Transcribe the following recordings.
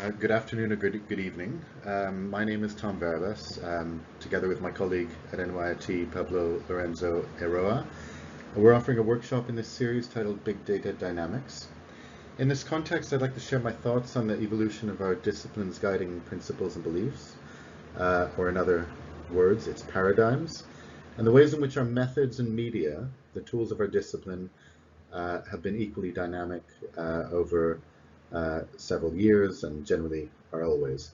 Good afternoon or good evening. My name is Tom Verebes, together with my colleague at NYIT, Pablo Lorenzo Eroa. We're offering a workshop in this series titled Big Data Dynamics. In this context, I'd like to share my thoughts on the evolution of our discipline's guiding principles and beliefs, or in other words, its paradigms, and the ways in which our methods and media, the tools of our discipline, have been equally dynamic over several years and generally are always.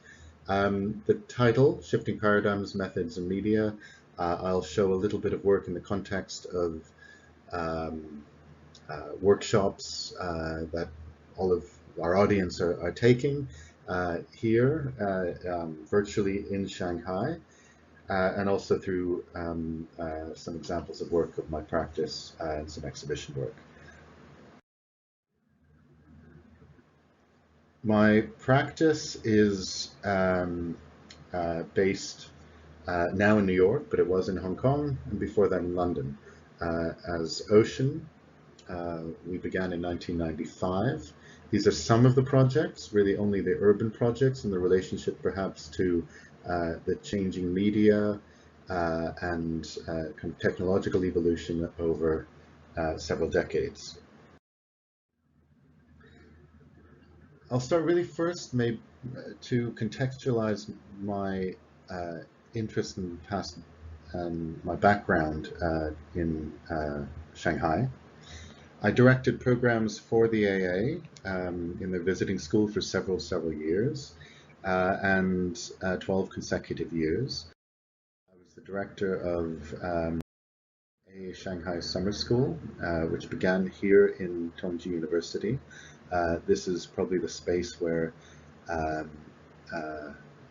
The title, Shifting Paradigms, Methods and Media, I'll show a little bit of work in the context of workshops that all of our audience are taking here virtually in Shanghai, and also through some examples of work of my practice and some exhibition work. My practice is based now in New York, but it was in Hong Kong, and before that in London. As Ocean, we began in 1995. These are some of the projects, really only the urban projects, and the relationship perhaps to the changing media and kind of technological evolution over several decades. I'll start really first, maybe to contextualize my interest in past and my background in Shanghai. I directed programs for the AA in their visiting school for several years, and 12 consecutive years. I was the director of a Shanghai Summer School, which began here in Tongji University. This is probably the space where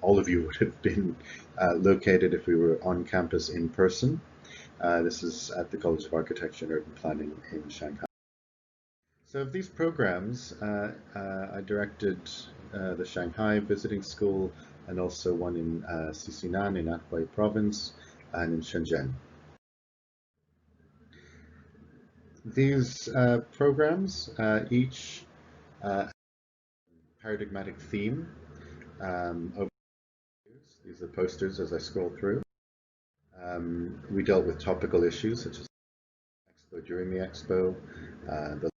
all of you would have been located if we were on campus in person. This is at the College of Architecture and Urban Planning in Shanghai. So of these programs, I directed the Shanghai Visiting School and also one in Xisinan in Anhui Province and in Shenzhen. These programs each paradigmatic theme over the years. These are posters as I scroll through. We dealt with topical issues such as the expo during the expo, the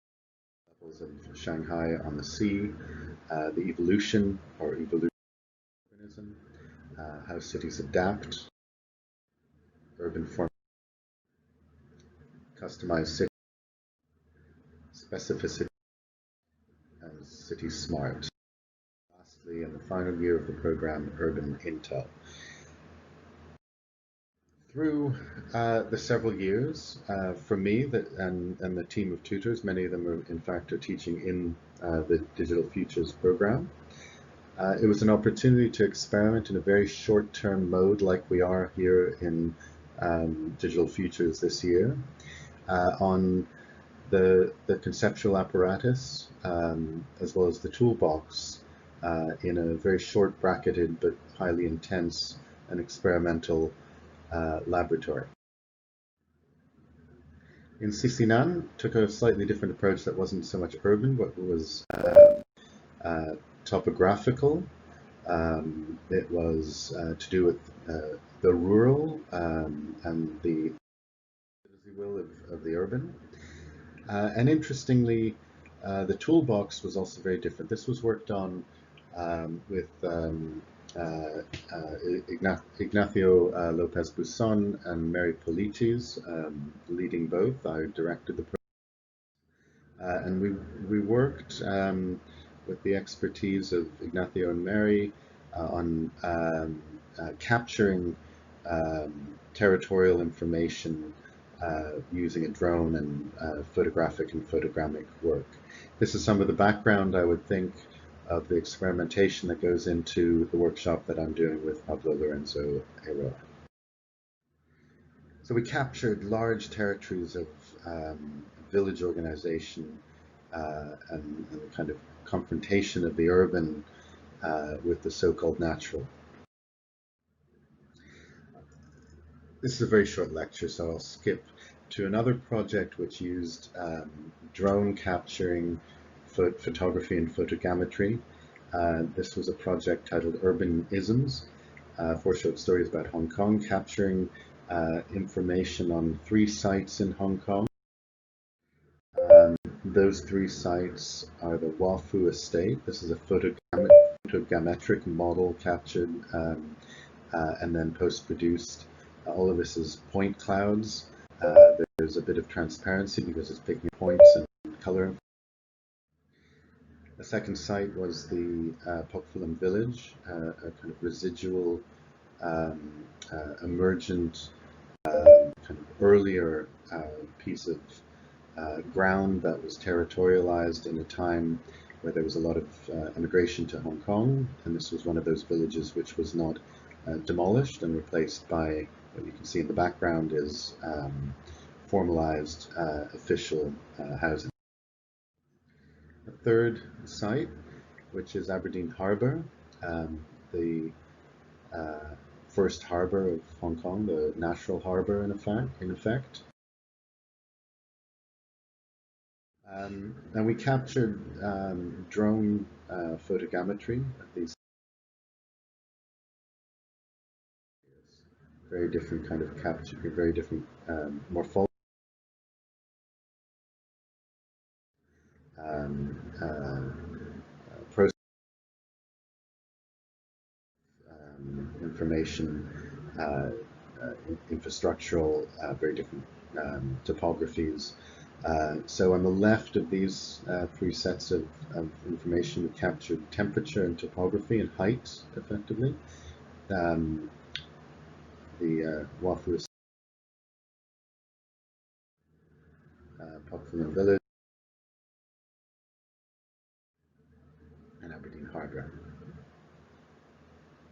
levels of Shanghai on the sea, the evolution or evolution of urbanism, how cities adapt, urban form, customized city, specificity, and city smart. Lastly, in the final year of the program, urban intel. Through the several years, for me and the team of tutors, many of them are in fact are teaching in the Digital Futures program. It was an opportunity to experiment in a very short-term mode like we are here in Digital Futures this year on the conceptual apparatus as well as the toolbox in a very short bracketed but highly intense and experimental laboratory. In Xisinan, took a slightly different approach that wasn't so much urban, but was topographical. It was to do with the rural and the, as you will, of the urban. And interestingly, the toolbox was also very different. This was worked on with Ignacio Lopez Buson and Mary Politis, leading both. I directed the program. And we worked with the expertise of Ignacio and Mary on capturing territorial information using a drone and photographic and photogrammic work. This is some of the background, I would think, of the experimentation that goes into the workshop that I'm doing with Pablo Lorenzo Eroa. So we captured large territories of village organization and the kind of confrontation of the urban with the so-called natural. This is a very short lecture, so I'll skip to another project which used drone capturing photography and photogrammetry This was a project titled Urbanisms, 4 short stories about Hong Kong, capturing information on 3 sites in Hong Kong. Those 3 sites are the Wafu Estate. This is a photogrammetric model captured and then post-produced. All of this is point clouds. There's a bit of transparency because it's picking points and color. The second site was the Pokfulam village, a kind of residual, emergent, kind of earlier piece of ground that was territorialized in a time where there was a lot of immigration to Hong Kong, and this was one of those villages which was not demolished and replaced by what you can see in the background is formalized official housing. A third site, which is Aberdeen Harbour, the first harbour of Hong Kong, the natural harbour in effect. And we captured drone photogrammetry of these very different kind of capture, very different morphology. Process information, infrastructural, very different topographies. So on the left of these 3 sets of information, we captured temperature and topography and height, effectively. The Wafu Pokfulam village and Aberdeen Harbour.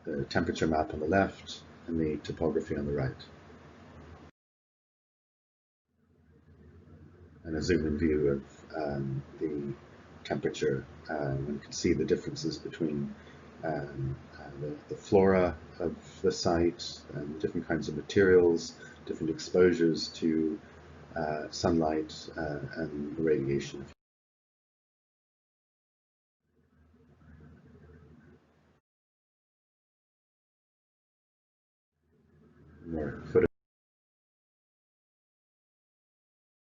The temperature map on the left and the topography on the right. And a zoom-in view of the temperature. One can see the differences between the flora of the site and different kinds of materials, different exposures to sunlight and radiation. More photo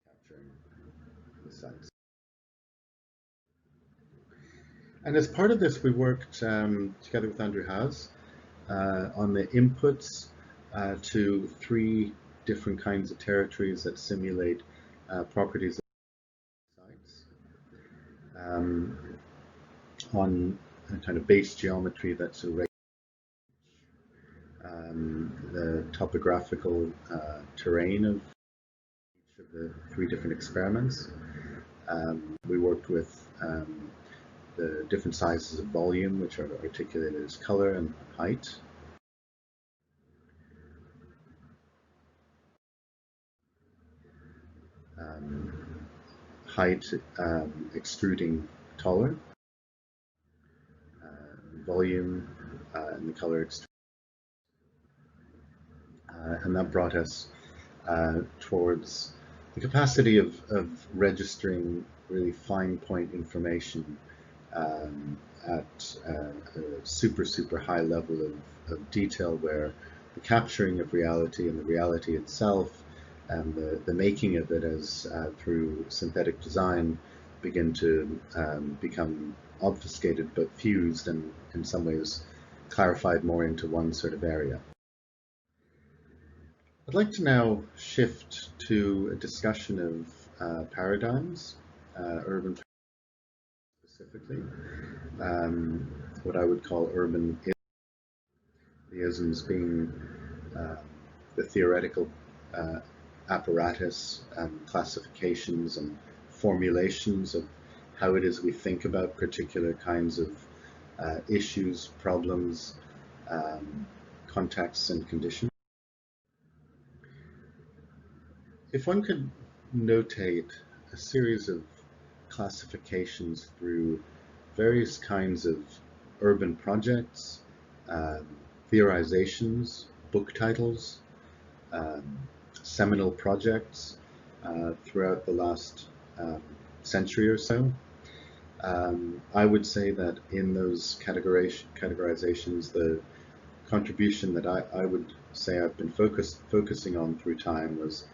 capturing the sites. And as part of this, we worked together with Andrew Haas on the inputs to 3 different kinds of territories that simulate properties of sites. On a kind of base geometry that's a the topographical terrain of each of the 3 different experiments. We worked with the different sizes of volume, which are articulated as color and height. Height extruding taller, volume and the color extruding. And that brought us towards the capacity of registering really fine point information at a super high level of detail, where the capturing of reality and the reality itself and the making of it as through synthetic design begin to become obfuscated but fused and in some ways clarified more into one sort of area. I'd like to now shift to a discussion of paradigms, urban specifically, what I would call urban isms, the isms being the theoretical apparatus and classifications and formulations of how it is we think about particular kinds of issues, problems, contexts and conditions. If one could notate a series of classifications through various kinds of urban projects, theorizations, book titles, seminal projects throughout the last century or so, I would say that in those categorizations, the contribution that I would say I've been focusing on through time was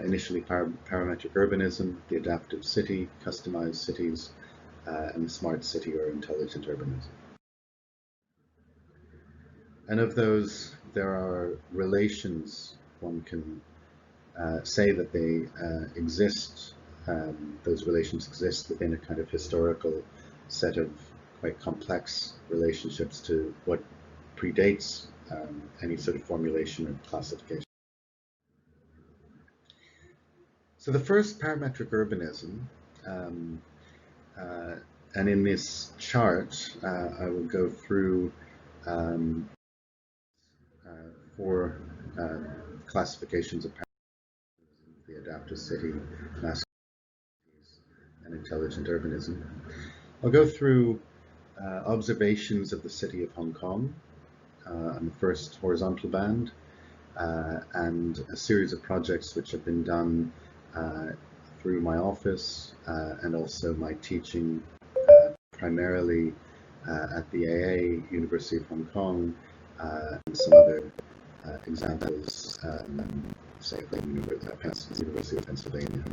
initially parametric urbanism, the adaptive city, customized cities, and the smart city or intelligent urbanism. And of those, there are relations. One can say that they exist. Those relations exist within a kind of historical set of quite complex relationships to what predates any sort of formulation or classification. So the first, parametric urbanism, um, and in this chart, I will go through um, 4 classifications of parameters: the adaptive city, mass cities, and intelligent urbanism. I'll go through observations of the city of Hong Kong on the first horizontal band, and a series of projects which have been done through my office and also my teaching primarily at the AA, University of Hong Kong, and some other examples, say at the University of Pennsylvania.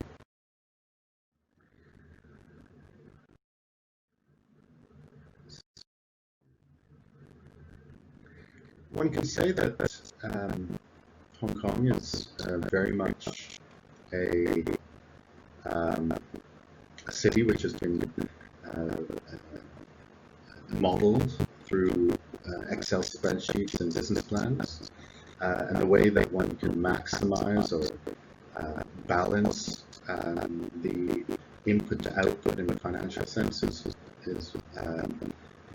One can say that Hong Kong is very much a city which has been modeled through Excel spreadsheets and business plans, and the way that one can maximize or balance the input to output in the financial sense is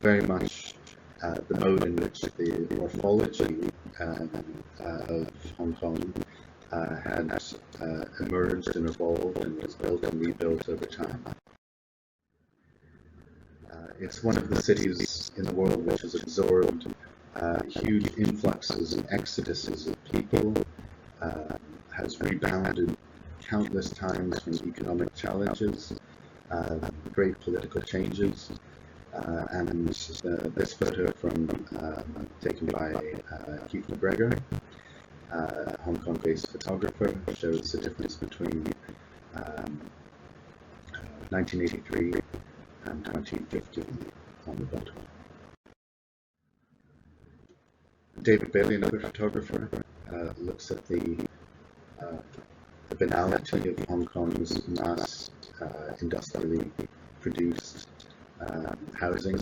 very much the mode in which the morphology of Hong Kong had emerged and evolved and was built and rebuilt over time. It's one of the cities in the world which has absorbed huge influxes and exoduses of people, has rebounded countless times from economic challenges, great political changes, and this photo taken by Keith McGregor, Hong Kong-based photographer, shows the difference between 1983 and 2015 on the bottom. David Bailey, another photographer, looks at the banality of Hong Kong's mass industrially produced housing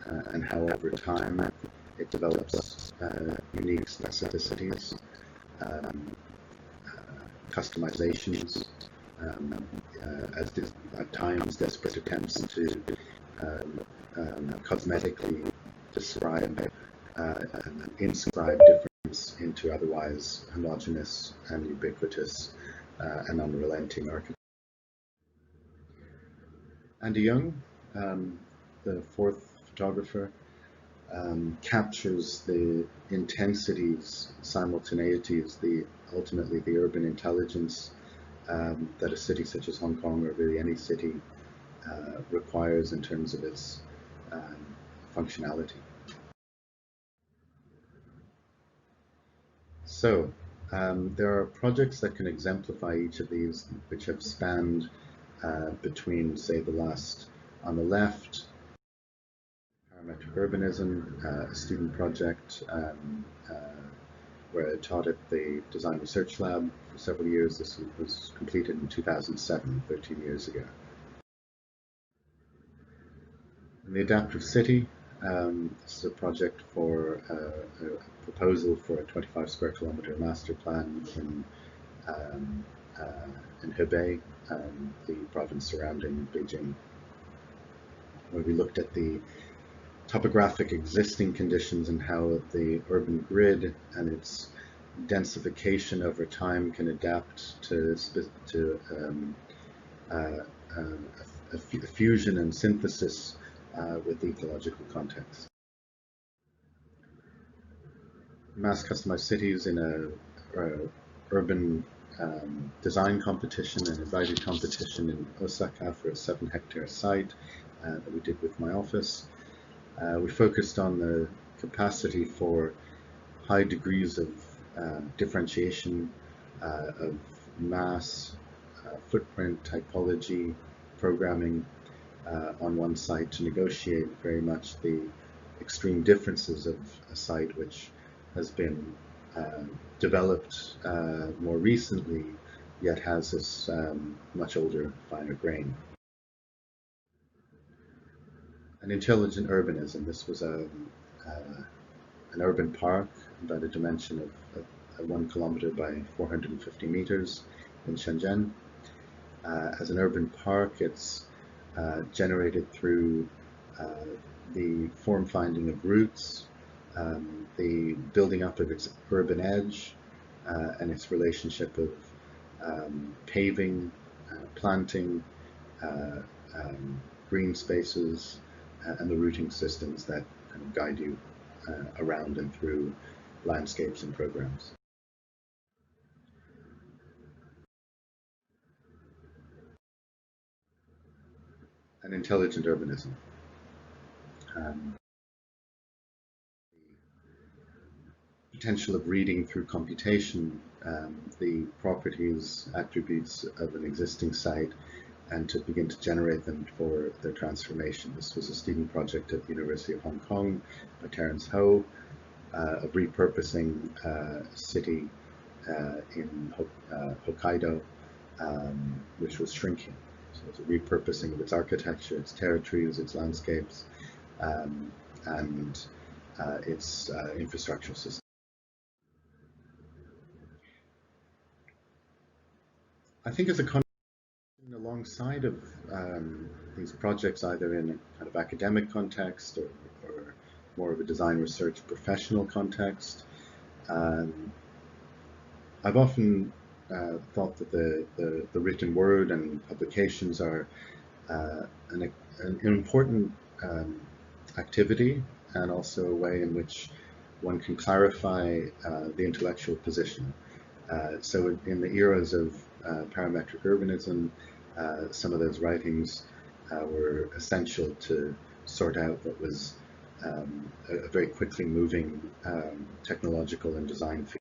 and how over time it develops unique specificities, customizations, at times desperate attempts to cosmetically describe and inscribe difference into otherwise homogeneous and ubiquitous and unrelenting architecture. Andy Young, the fourth photographer, captures the intensities, simultaneities, ultimately the urban intelligence that a city such as Hong Kong, or really any city, requires in terms of its functionality. So there are projects that can exemplify each of these, which have spanned between, say, the last on the left, parametric urbanism, a student project where I taught at the Design Research Lab for several years. This was completed in 2007, 13 years ago. In the adaptive city, this is a project for a proposal for a 25 square kilometer master plan in Hebei, the province surrounding Beijing, where we looked at the topographic existing conditions and how the urban grid and its densification over time can adapt to a fusion and synthesis with the ecological context. Mass customized cities in a urban design competition, an invited competition in Osaka for a 7-hectare site. that we did with my office. We focused on the capacity for high degrees of differentiation of mass, footprint, typology, programming on one site to negotiate very much the extreme differences of a site which has been developed more recently, yet has this much older, finer grain. An intelligent urbanism. This was an urban park about a dimension of 1 kilometer by 450 meters in Shenzhen. As an urban park, it's generated through the form finding of routes, the building up of its urban edge, and its relationship of paving, planting, green spaces, and the routing systems that kind of guide you around and through landscapes and programs. An intelligent urbanism. Potential of reading through computation the properties, attributes of an existing site, and to begin to generate them for their transformation. This was a student project at the University of Hong Kong by Terence Ho of repurposing a city in Hokkaido, which was shrinking. So it's a repurposing of its architecture, its territories, its landscapes, and its infrastructure system. I think as a alongside of these projects, either in a kind of academic context or more of a design research professional context, I've often thought that the written word and publications are an important activity, and also a way in which one can clarify the intellectual position. So in the eras of parametric urbanism, some of those writings were essential to sort out what was a very quickly moving technological and design field.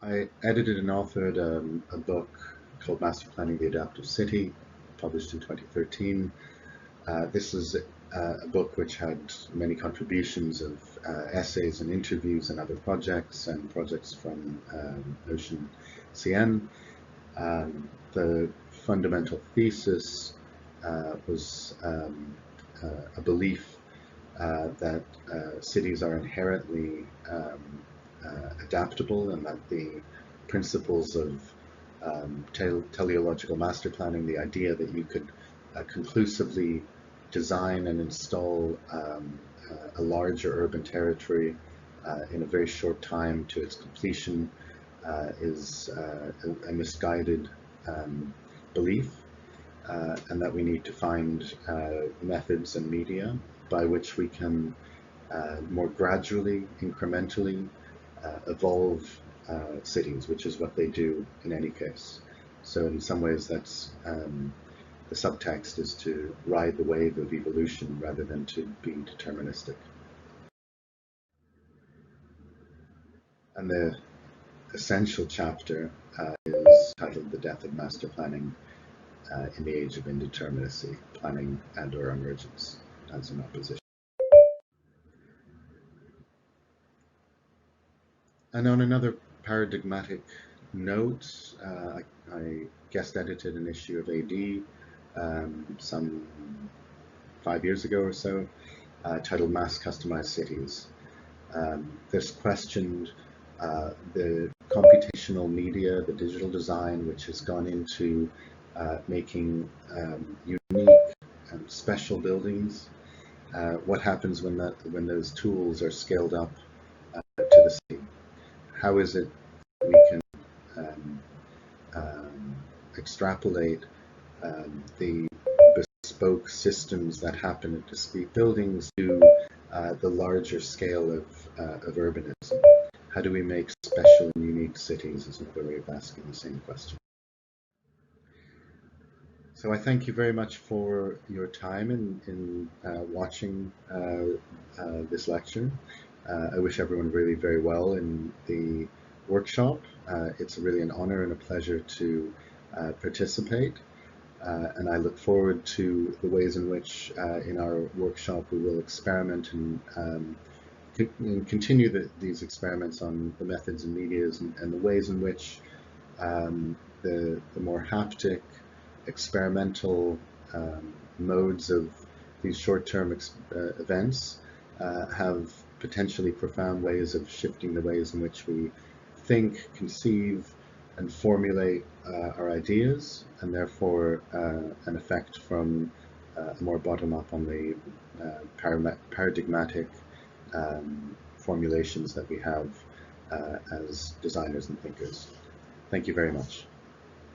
I edited and authored a book called Master Planning the Adaptive City, published in 2013. This is a book which had many contributions of essays and interviews and other projects, and projects from Ocean CN. The fundamental thesis was a belief that cities are inherently adaptable, and that the principles of teleological master planning, the idea that you could conclusively design and install a larger urban territory in a very short time to its completion, is a misguided belief, and that we need to find methods and media by which we can more gradually, incrementally evolve cities, which is what they do in any case. So in some ways, that's the subtext is to ride the wave of evolution rather than to be deterministic. And the essential chapter is titled The Death of Master Planning in the Age of Indeterminacy, Planning and/or Emergence as an Opposition. And on another paradigmatic note, I guest edited an issue of AD some 5 years ago or so, titled Mass Customized Cities. This questioned the computational media, the digital design, which has gone into making unique and special buildings. What happens when those tools are scaled up to the city? How is it we can extrapolate the bespoke systems that happen at discrete buildings to the larger scale of urbanism? How do we make special and unique cities, is another way of asking the same question. So I thank you very much for your time in watching this lecture. I wish everyone really very well in the workshop. It's really an honor and a pleasure to participate. And I look forward to the ways in which in our workshop we will experiment and continue these experiments on the methods and medias and the ways in which the more haptic, experimental modes of these short-term events have potentially profound ways of shifting the ways in which we think, conceive, and formulate our ideas, and therefore an effect from more bottom-up on the paradigmatic formulations that we have as designers and thinkers. Thank you very much.